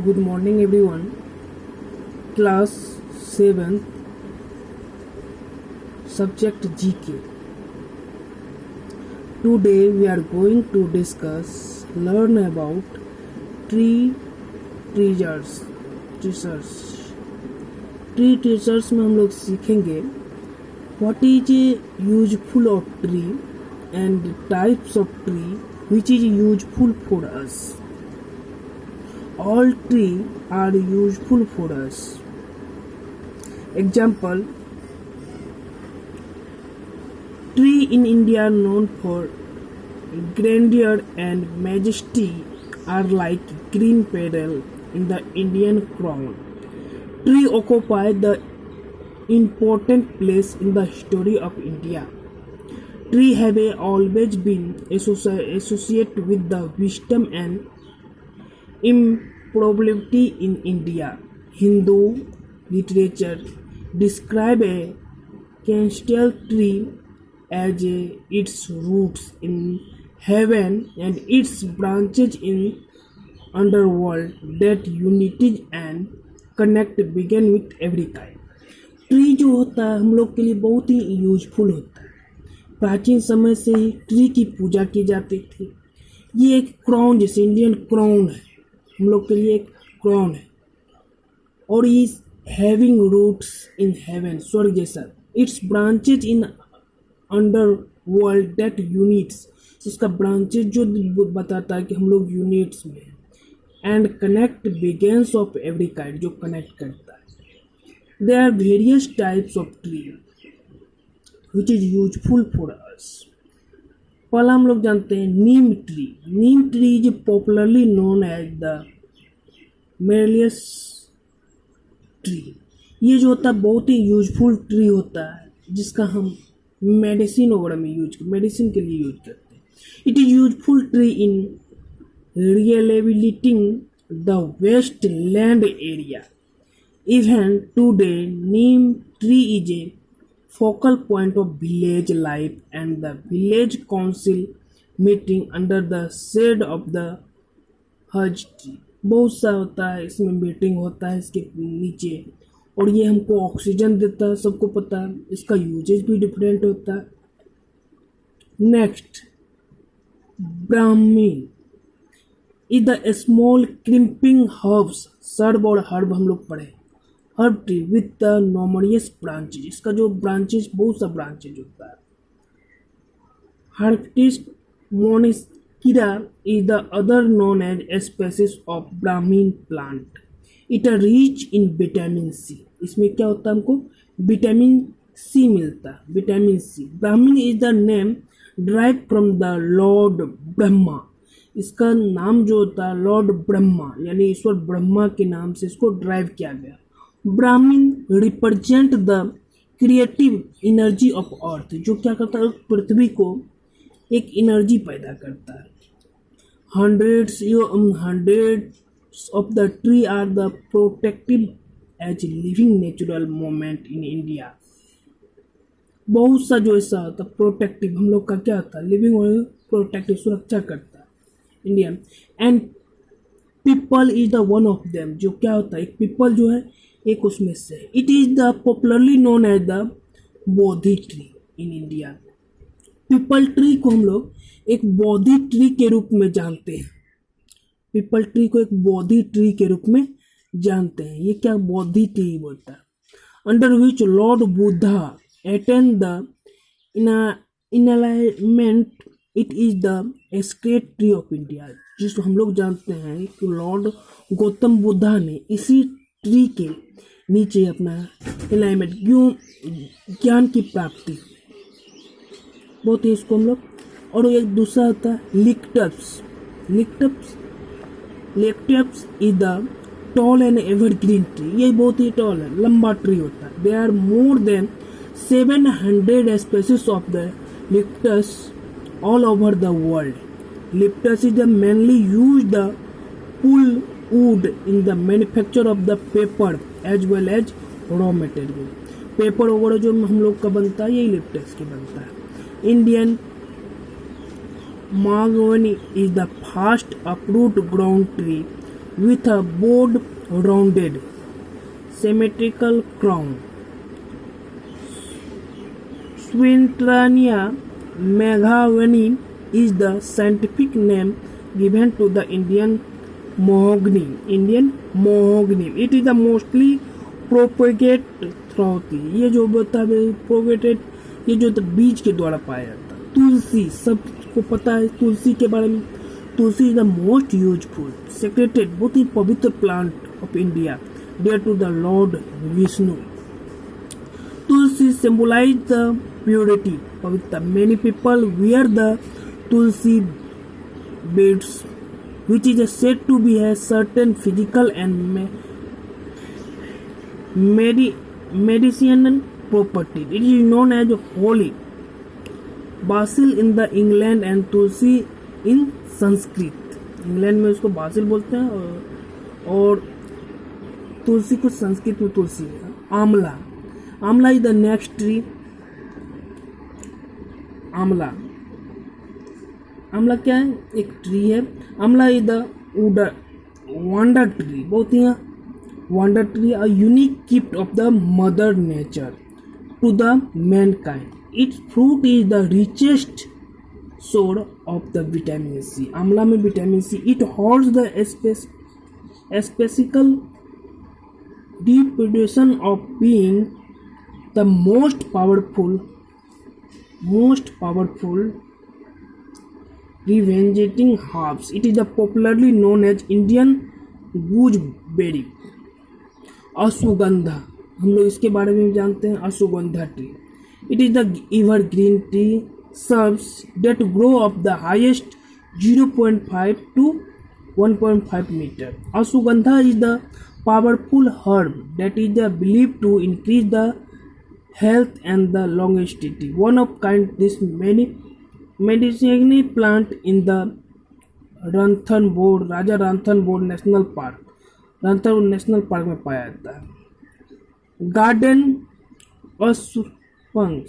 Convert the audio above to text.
Good morning everyone. Class 7th, subject GK. Today we are going to learn about tree treasures. Tree treasures में हम लोग सीखेंगे what is useful of tree and types of tree which is useful for us. All trees are useful for us. Example: tree in India known for grandeur and majesty are like green petal in the Indian crown. Tree occupy the important place in the history of India. Tree have always been associated with the wisdom and improbability in India. Hindu literature describe a canistel tree as its roots in heaven and its branches in underworld that unity and connect begin with every kind. Tree जो होता है हम लोग के लिए बहुत ही useful होता है. प्राचीन समय से ही ट्री की पूजा की जाती थी. ये एक क्राउन जैसे इंडियन क्राउन है, हम लोग के लिए एक क्राउन है और is having roots in heaven, स्वर्ग जैसा. Its branches in under world that units, इसका ब्रांचेज जो बताता है कि हम लोग यूनिट्स में हैं. And connect beings of every kind, जो कनेक्ट करता है. There are various types of tree which is useful for us. पहला हम लोग जानते हैं neem tree. Neem tree is popularly known as the melias tree. ये जो होता है बहुत ही यूजफुल ट्री होता है जिसका हम मेडिसिन वगैरह में मेडिसिन के लिए यूज करते हैं. It is useful tree in rehabilitating the waste land area. Even today neem tree is a focal point of village life and the village council meeting under the shade of the haj tree. बहुत सा होता है इसमें meeting होता है इसके नीचे और ये हमको ऑक्सीजन देता है, सबको पता है. इसका यूजेज भी डिफरेंट होता है. Next brahmi is the small creeping herbs. Shrub और हर्ब हम लोग पढ़े. Herb tree with the numerous branches, इसका जो ब्रांचेज बहुत सा ब्रांचेज होता है. Herpestis monniera is the other known as species of brahmi plant. It are rich in vitamin C. इसमें क्या होता है हमको विटामिन सी मिलता है. Vitamin C. Brahmi is the name drive from the lord Brahma. इसका नाम जो होता है लॉर्ड ब्रह्मा यानी ईश्वर ब्रह्मा के नाम से इसको ड्राइव किया गया. Brahmin represent the creative energy of earth, जो क्या करता है पृथ्वी को एक एनर्जी पैदा करता है. Hundreds of the tree are the protective as living natural moment in India. बहुत सा जो ऐसा होता है प्रोटेक्टिव, हम लोग का क्या होता है लिविंग और प्रोटेक्टिव, सुरक्षा करता है India. And people is the one of them, जो क्या होता है एक पीपल जो है एक उसमें से. It is the popularly known as the bodhi tree in India. Peepal tree को हम लोग एक बोधि ट्री के रूप में जानते हैं. पीपल ट्री को एक बोधि ट्री के रूप में जानते हैं. ये क्या बोधि ट्री बोलता है. Under which lord Buddha attain the enlightenment. It is the sacred tree of India. जिसको हम लोग जानते हैं कि लॉर्ड गौतम बुद्धा ने इसी ट्री के नीचे अपना एलाइनमेंट ज्ञान की प्राप्ति बहुत ही इसको हम लोग. और एक दूसरा होता है लिक्टप्स. लिक्टप्स is the tall and evergreen tree. ये बहुत ही टॉल है, लंबा ट्री होता है. They are more than 700 species of the लिक्टस ऑल ओवर द वर्ल्ड. लिक्टस is mainly used the pull wood in the manufacture of the paper as well as raw material. Paper वगैरह जो हम लोग का बनता है यही लिप्टस के बनता है. Indian Mahogany is the first uproot ground tree with a broad rounded symmetrical crown. Swinternia meghawani is the scientific name given to the Indian mahogany. It is the mostly propagate throughout. ये जो बता propagated, ये जो बीज के द्वारा पाया जाता है। तुलसी, सबको पता है तुलसी के बारे में। तुलसी is the most useful, sacred, बहुत ही पवित्र plant of India, dear to the Lord Vishnu. Tulsi symbolize the purity, pavitra. Many people wear the tulsi beads, which is said to be a certain physical and medicinal property. It is known as holy basil in the England and tulsi in Sanskrit. England में उसको Basil बोलते हैं और तुलसी को संस्कृत में तुलसी है। Amla is the next tree. Amla क्या है? एक ट्री है। Amla is the wonder tree, बहुत ही wonder tree, a unique gift of the mother nature to the mankind. Its fruit is the richest source of the vitamin C. Amla में vitamin C. It holds the special reputation of being the most powerful rejuvenating herbs. It is the popularly known as Indian gooseberry. Ashwagandha, हम लोग इसके बारे में जानते हैं। Ashwagandha tree, it is the evergreen tree shrubs that grow of the highest 0.5 to 1.5 meter. Ashwagandha is the powerful herb that is believed to increase the health and the longevity. One of kind, this many medicinal plant in the Raja Ranthambore national park, Ranthambore national park में पाया जाता है। Garden अश्वपंख